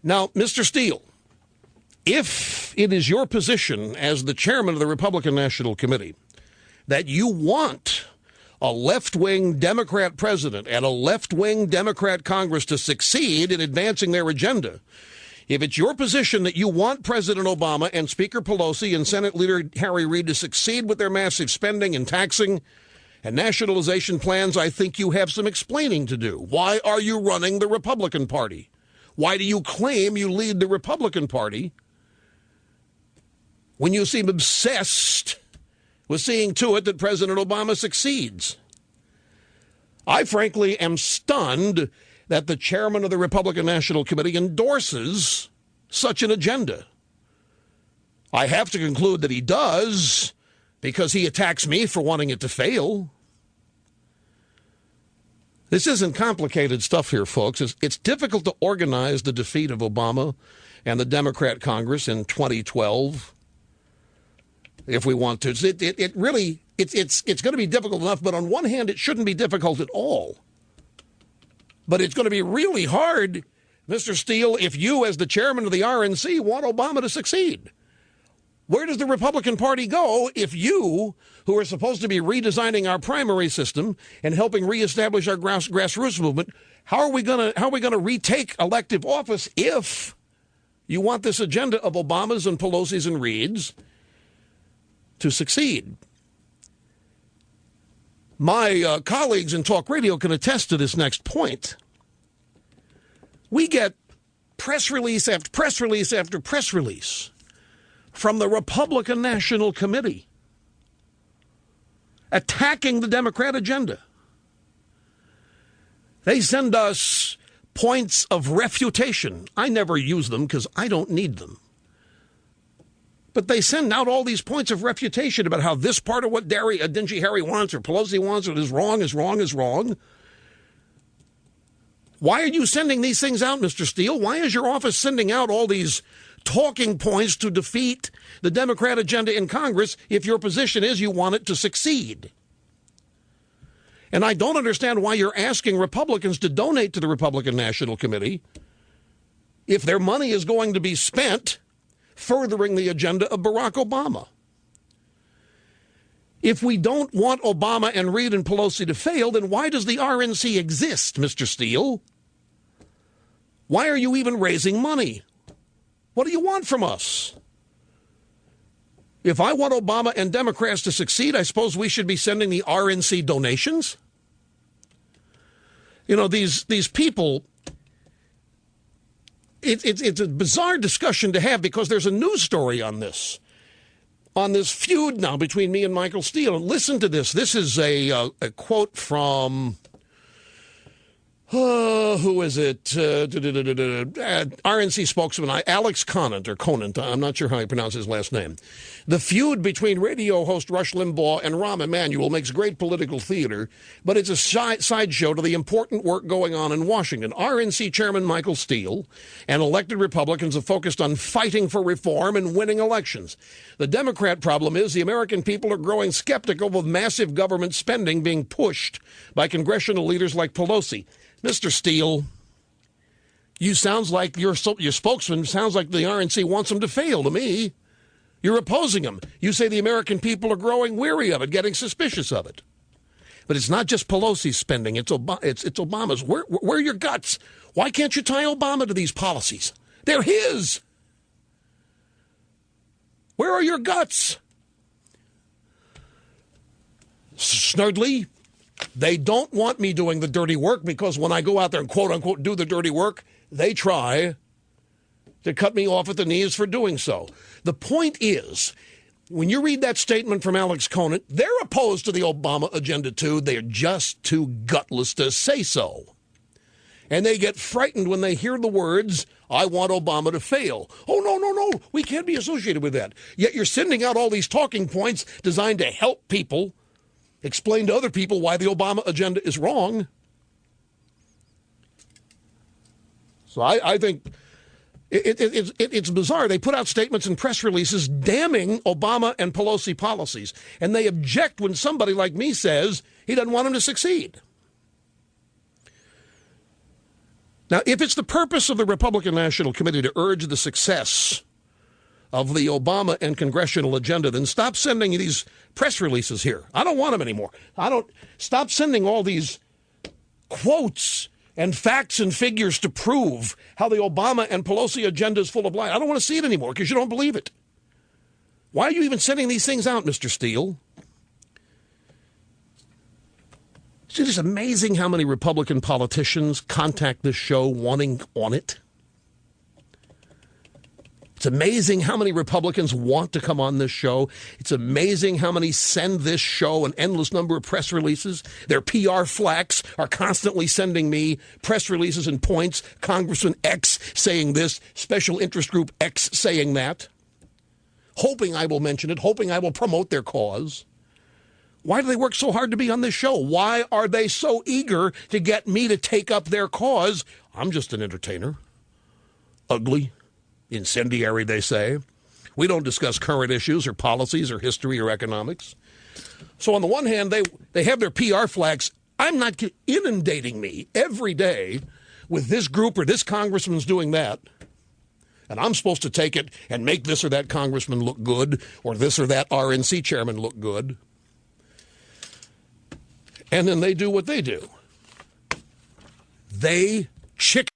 Now, Mr. Steele, if it is your position as the chairman of the Republican National Committee that you want a left-wing Democrat president and a left-wing Democrat Congress to succeed in advancing their agenda, if it's your position that you want President Obama and Speaker Pelosi and Senate Leader Harry Reid to succeed with their massive spending and taxing and nationalization plans, I think you have some explaining to do. Why are you running the Republican Party? Why do you claim you lead the Republican Party when you seem obsessed with seeing to it that President Obama succeeds? I frankly am stunned that the chairman of the Republican National Committee endorses such an agenda. I have to conclude that he does because he attacks me for wanting it to fail. This isn't complicated stuff here, folks. It's difficult to organize the defeat of Obama and the Democrat Congress in 2012 if we want to. It's going to be difficult enough, but on one hand, it shouldn't be difficult at all. But it's going to be really hard, Mr. Steele, if you, as the chairman of the RNC, want Obama to succeed. Where does the Republican Party go if you, who are supposed to be redesigning our primary system and helping reestablish our grassroots movement, how are we going to retake elective office if you want this agenda of Obama's and Pelosi's and Reid's to succeed? My colleagues in talk radio can attest to this next point. We get press release after press release after press release from the Republican National Committee attacking the Democrat agenda. They send us points of refutation. I never use them because I don't need them. But they send out all these points of refutation about how this part of what Dingy Harry wants or Pelosi wants or is wrong, is wrong, is wrong. Why are you sending these things out, Mr. Steele? Why is your office sending out all these talking points to defeat the Democrat agenda in Congress if your position is you want it to succeed? And I don't understand why you're asking Republicans to donate to the Republican National Committee if their money is going to be spent furthering the agenda of Barack Obama. If we don't want Obama and Reid and Pelosi to fail, then why does the RNC exist, Mr. Steele? Why are you even raising money? What do you want from us? If I want Obama and Democrats to succeed, I suppose we should be sending the RNC donations? You know, these people, it's a bizarre discussion to have because there's a news story on this feud now between me and Michael Steele. And listen to this. This is a quote from, who is it? RNC spokesman, Alex Conant, I'm not sure how he pronounces his last name. The feud between radio host Rush Limbaugh and Rahm Emanuel makes great political theater, but it's a sideshow to the important work going on in Washington. RNC Chairman Michael Steele and elected Republicans have focused on fighting for reform and winning elections. The Democrat problem is the American people are growing skeptical of massive government spending being pushed by congressional leaders like Pelosi. Mr. Steele, you sounds like your spokesman sounds like the RNC wants them to fail to me. You're opposing them. You say the American people are growing weary of it, getting suspicious of it. But it's not just Pelosi's spending. It's Obama's. Where are your guts? Why can't you tie Obama to these policies? They're his. Where are your guts? Snurdly, they don't want me doing the dirty work because when I go out there and quote unquote do the dirty work, they try to cut me off at the knees for doing so. The point is, when you read that statement from Alex Conant, they're opposed to the Obama agenda too. They're just too gutless to say so. And they get frightened when they hear the words, I want Obama to fail. Oh, no, we can't be associated with that. Yet you're sending out all these talking points designed to help people explain to other people why the Obama agenda is wrong. So I think it's bizarre. They put out statements and press releases damning Obama and Pelosi policies, and they object when somebody like me says he doesn't want them to succeed. Now, if it's the purpose of the Republican National Committee to urge the success of the Obama and congressional agenda, then stop sending these press releases here. I don't want them anymore. Stop sending all these quotes and facts and figures to prove how the Obama and Pelosi agenda is full of lies. I don't want to see it anymore because you don't believe it. Why are you even sending these things out, Mr. Steele? It's just amazing how many Republican politicians contact this show wanting on it. It's amazing how many Republicans want to come on this show. It's amazing how many send this show an endless number of press releases. Their PR flacks are constantly sending me press releases and points. Congressman X saying this, Special Interest Group X saying that, hoping I will mention it, hoping I will promote their cause. Why do they work so hard to be on this show? Why are they so eager to get me to take up their cause? I'm just an entertainer. Ugly. Incendiary, they say. We don't discuss current issues or policies or history or economics. So on the one hand, they have their PR flags. I'm not inundating me every day with this group or this congressman's doing that. And I'm supposed to take it and make this or that congressman look good or this or that RNC chairman look good. And then they do what they do. They chicken